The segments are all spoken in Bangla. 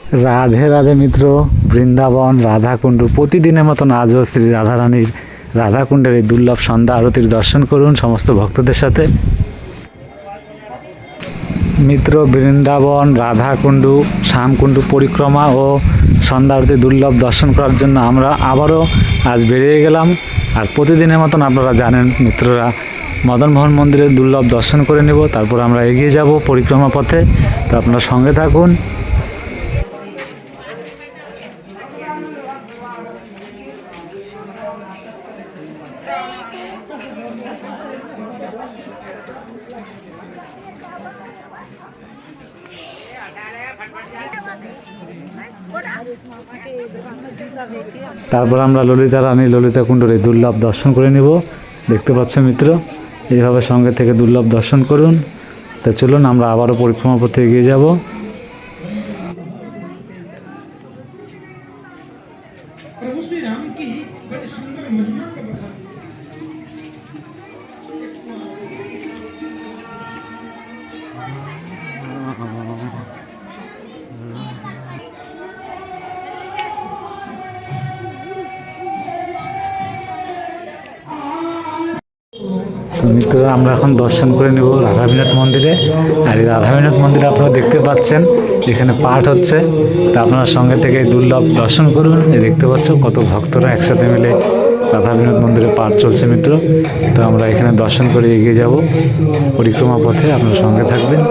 রাধে রাধে মিত্র, বৃন্দাবন রাধাকুণ্ড প্রতিদিনের মতন আজও শ্রী রাধারানীর রাধাকুণ্ডের এই দুর্লভ সন্ধ্যা আরতির দর্শন করুন সমস্ত ভক্তদের সাথে। মিত্র, বৃন্দাবন রাধাকুণ্ডু শ্যামকুণ্ডু পরিক্রমা ও সন্ধ্যা আরতি দুর্লভ দর্শন করার জন্য আমরা আবারও আজ বেরিয়ে গেলাম। আর প্রতিদিনের মতন আপনারা জানেন মিত্ররা, মদনমোহন মন্দিরের দুর্লভ দর্শন করে নেব, তারপর আমরা এগিয়ে যাব পরিক্রমা পথে। তো আপনারা সঙ্গে থাকুন। তারপর আমরা ললিতা রানী ললিতা কুণ্ডের এই দুর্লভ দর্শন করে নিব। দেখতে পাচ্ছেন মিত্র, এইভাবে সঙ্গে থেকে দুর্লভ দর্শন করুন। তো চলুন আমরা আবারও পরিক্রমা পথে এগিয়ে যাব। তো মিত্ররা, আমরা এখন দর্শন করে নেব রাধাবিনোদ মন্দিরে। আর এই রাধাবিনোদ মন্দিরে আপনারা দেখতে পাচ্ছেন এখানে পাঠ হচ্ছে। তা আপনারা সঙ্গে থেকে এই দুর্লভ দর্শন করুন। এই দেখতে পাচ্ছ কত ভক্তরা একসাথে মিলে রাধাবিনোদ মন্দিরে পাঠ চলছে মিত্র। তো আমরা এখানে দর্শন করে এগিয়ে যাব পরিক্রমা পথে, আপনারা সঙ্গে থাকবেন।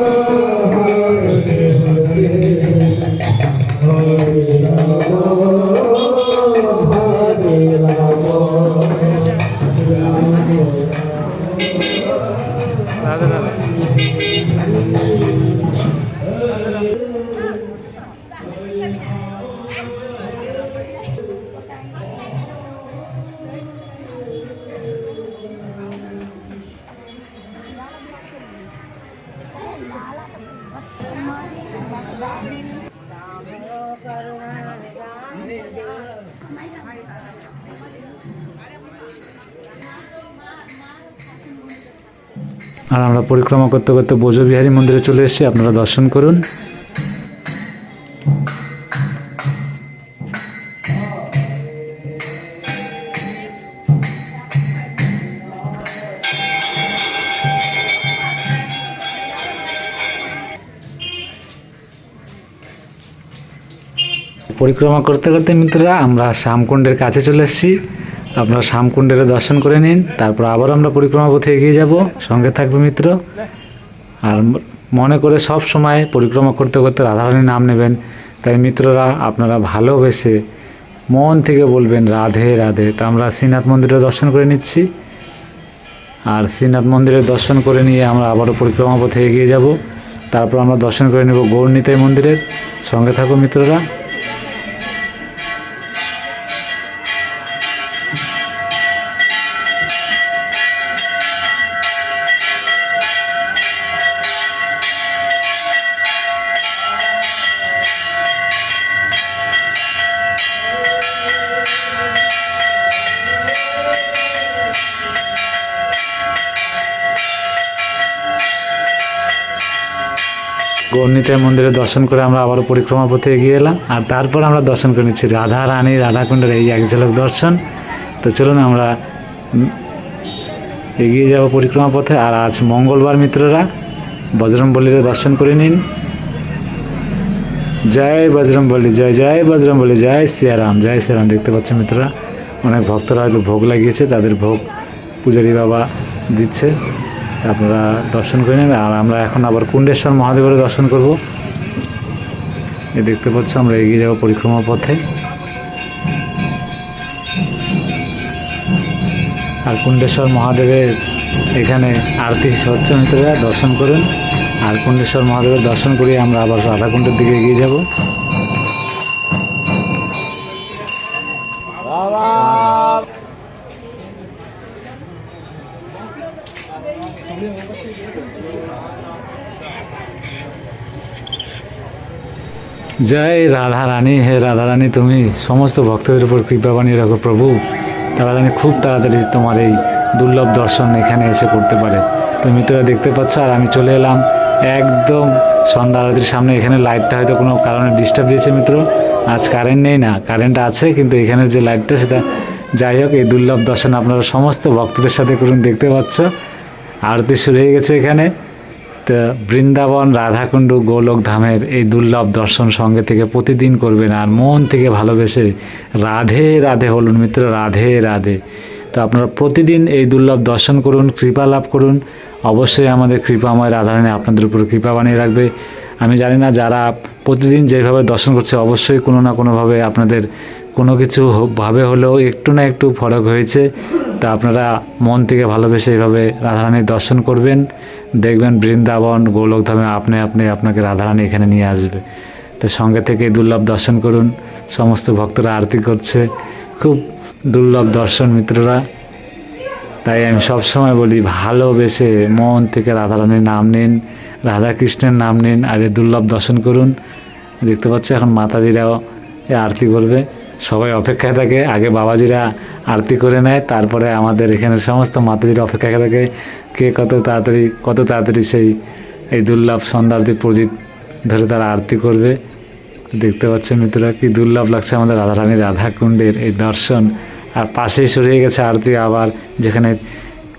আর আমরা পরিক্রমা করতে করতে ব্রজবিহারী মন্দিরে চলে এসেছি, আপনারা দর্শন করুন। পরিক্রমা করতে করতে মিত্ররা আমরা শ্যামকুণ্ডের কাছে চলে এসেছি। আপনারা শ্যামকুণ্ডের দর্শন করে নিন, তারপর আবার আমরা পরিক্রমা পথে এগিয়ে যাব। সঙ্গে থাকবে মিত্র। আর মনে করে সব সময় পরিক্রমা করতে করতে রাধারানীর নাম নেবেন। তাই মিত্ররা, আপনারা ভালোবেসে মন থেকে বলবেন রাধে রাধে। তো আমরা শ্রীনাথ মন্দিরে দর্শন করে নিচ্ছি। আর শ্রীনাথ মন্দিরে দর্শন করে নিয়ে আমরা আবারও পরিক্রমা পথে এগিয়ে যাব। তারপর আমরা দর্শন করে নেব গৌরনিতাই মন্দিরের। সঙ্গে থাকো মিত্ররা। গৌরনিতাই মন্দিরে দর্শন করে আমরা আবারও পরিক্রমা পথে এগিয়ে এলাম। আর তারপর আমরা দর্শন করে নিচ্ছি রাধা রানী রাধাকুণ্ডের এই এক ঝলক দর্শন। তো চলুন আমরা এগিয়ে যাব পরিক্রমা পথে। আর আজ মঙ্গলবার মিত্ররা, বজরংবলীর দর্শন করে নিন। জয় বজরংবলী, জয় জয় বজরংবলী, জয় সিয়ারাম, জয় সিয়ারাম। দেখতে পাচ্ছেন মিত্ররা, অনেক ভক্তরা হয়তো ভোগ লাগিয়েছে, তাদের ভোগ পূজারী বাবা দিচ্ছে। আপনারা দর্শন করে নেবেন। আর আমরা এখন আবার কুণ্ডেশ্বর মহাদেবের দর্শন করব। এই দেখতে পাচ্ছ আমরা এগিয়ে যাব পরিক্রমা পথে। আর কুণ্ডেশ্বর মহাদেবের এখানে আরতি হচ্ছে মিত্ররা, দর্শন করুন। আর কুণ্ডেশ্বর মহাদেবের দর্শন করিয়ে আমরা আবার রাধাকুণ্ডের দিকে এগিয়ে যাব। জয় রাধা রানী, হে রাধা রানী, তুমি সমস্ত ভক্তদের উপর কৃপা বানিয়ে রাখো প্রভু। তারা জানি খুব তাড়াতাড়ি তোমার এই দুর্লভ দর্শন এখানে এসে করতে পারে। তো মিত্ররা দেখতে পাচ্ছ, আর আমি চলে এলাম একদম সন্ধ্যা আরতির সামনে এখানে লাইটটা হয়তো কোনো কারণে ডিস্টার্ব দিয়েছে মিত্র। আজ কারেন্ট নেই, না কারেন্ট আছে, কিন্তু এখানের যে লাইটটা সেটা, যাই হোক এই দুর্লভ দর্শন আপনারা সমস্ত ভক্তদের সাথে করুন। দেখতে পাচ্ছ আরতি শুরু হয়ে গেছে এখানে। তো বৃন্দাবন, রাধাকুণ্ড, গোলক ধামের এই দুর্লভ দর্শন সঙ্গে থেকে প্রতিদিন করবেন, আর মন থেকে ভালোবেসে রাধে রাধে বলুন মিত্র, রাধে রাধে। তো আপনারা প্রতিদিন এই দুর্লভ দর্শন করুন, কৃপা লাভ করুন। অবশ্যই আমাদের কৃপাময় রাধারানী আপনাদের উপর কৃপা বানিয়ে রাখবে। আমি জানি না যারা প্রতিদিন যেভাবে দর্শন করছে, অবশ্যই কোনো না কোনোভাবে আপনাদের কোনো কিছু ভাবে হলেও একটু না একটু ফরক হয়েছে। তা আপনারা মন থেকে ভালোবেসে এইভাবে রাধারানীর দর্শন করবেন, দেখবেন বৃন্দাবন গোলকধামে আপনি আপনাকে রাধারানী এখানে নিয়ে আসবে। তো সঙ্গে থেকে দুর্লভ দর্শন করুন। সমস্ত ভক্তরা আরতি করছে, খুব দুর্লভ দর্শন মিত্ররা। তাই আমি সবসময় বলি, ভালোবেসে মন থেকে রাধারানীর নাম নিন, রাধাকৃষ্ণের নাম নিন, আর এই দুর্লভ দর্শন করুন। দেখতে পাচ্ছি এখন মাতাজিরাও আরতি করবে, সবাই অপেক্ষায় থাকে। আগে বাবাজিরা আরতি করে নেয়, তারপরে আমাদের এখানে সমস্ত মাতাজিরা অপেক্ষায় থাকে কে কত তাড়াতাড়ি এই দুর্লভ সন্ধ্যারতি প্রদীপ ধরে তারা আরতি করবে। দেখতে পাচ্ছেন মিত্ররা, কি দুর্লভ লাগছে আমাদের রাধারানীর রাধাকুণ্ডের এই দর্শন। আর পাশেই শুরু হয়ে গেছে আরতি আবার, যেখানে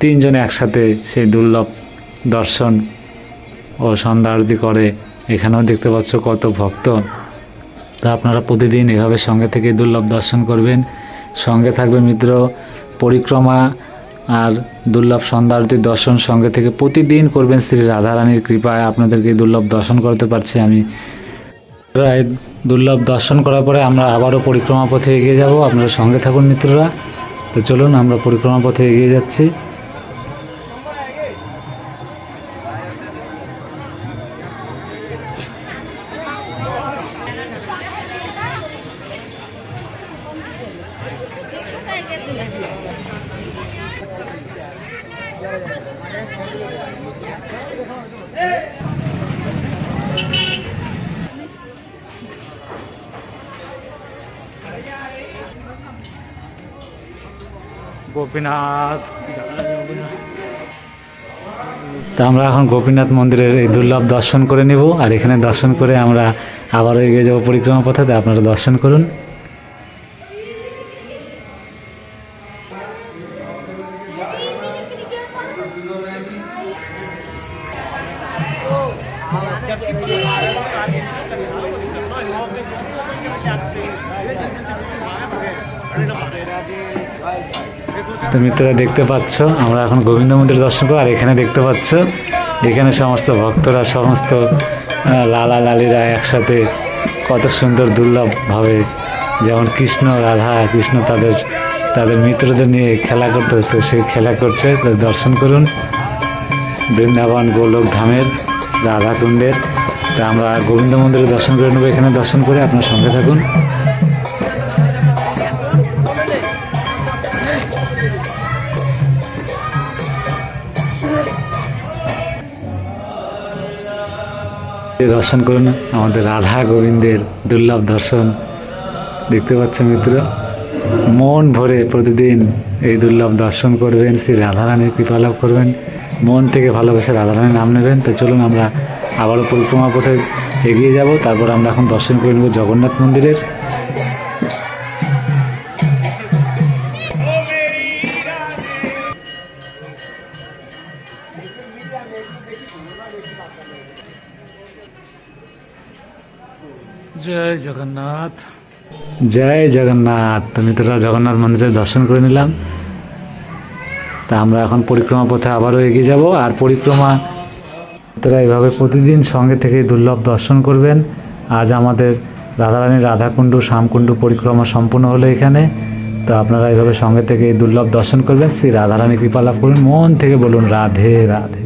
তিনজনে একসাথে সেই দুর্লভ দর্শন ও সন্ধ্যা আরতি করে। এখানেও দেখতে পাচ্ছ কত ভক্ত। তো আপনারা প্রতিদিন এভাবে সঙ্গে থেকে দুর্লভ দর্শন করবেন। সঙ্গে থাকবে মিত্র পরিক্রমা আর দুর্লভ সন্ধ্যা আরতির দর্শন সঙ্গে থেকে প্রতিদিন করবেন। শ্রী রাধারানীর কৃপায় আপনাদেরকে দুর্লভ দর্শন করতে পারছি আমি। প্রায় দুর্লভ দর্শন করার পরে আমরা আবারও পরিক্রমা পথে এগিয়ে যাব। আপনারা সঙ্গে থাকুন মিত্ররা। তো চলুন আমরা পরিক্রমা পথে এগিয়ে যাচ্ছি। গোপীনাথ, তো আমরা এখন গোপীনাথ মন্দিরের এই দুর্লভ দর্শন করে নেব, আর এখানে দর্শন করে আমরা আবারও এগিয়ে যাবো পরিক্রমা পথে। আপনারা দর্শন করুন। তো মিত্ররা দেখতে পাচ্ছ আমরা এখন গোবিন্দ মন্দির দর্শন করব, আর এখানে দেখতে পাচ্ছ এখানে সমস্ত ভক্তরা, সমস্ত লালা লালিরা একসাথে কত সুন্দর দুর্লভভাবে, যেমন কৃষ্ণ রাধা কৃষ্ণ তাদের মিত্রদের নিয়ে খেলা করতে হতো, সেই খেলা করছে। তো দর্শন করুন বৃন্দাবন গোলক ধামের রাধাকুণ্ডের। তা আমরা গোবিন্দ মন্দিরে দর্শন করে নেবো। এখানে দর্শন করে আপনার সঙ্গে থাকুন। দর্শন করুন আমাদের রাধা গোবিন্দের দুর্লভ দর্শন। দেখতে পাচ্ছেন মিত্র, মন ভরে প্রতিদিন এই দুর্লভ দর্শন করবেন, শ্রী রাধারানীর কৃপা লাভ করবেন, মন থেকে ভালোবেসে রাধারানীর নাম নেবেন। তো চলুন আমরা আবারও পরিক্রমা পথে এগিয়ে যাব। তারপর আমরা এখন দর্শন করে নেব জগন্নাথ মন্দিরের। জয় জগন্নাথ, জয় জগন্নাথ। তো মিত্ররা জগন্নাথ মন্দিরে দর্শন করে নিলাম। তা আমরা এখন পরিক্রমা পথে আবারও এগিয়ে যাব। আর পরিক্রমা মিত্ররা এইভাবে প্রতিদিন সঙ্গে থেকে দুর্লভ দর্শন করবেন। আজ আমাদের রাধারানীর রাধাকুণ্ড শ্যামকুণ্ড পরিক্রমা সম্পূর্ণ হলো এখানে। তো আপনারা এইভাবে সঙ্গে থেকে দুর্লভ দর্শন করবেন, শ্রী রাধারানী কৃপা লাভ করুন। মন থেকে বলুন রাধে রাধে।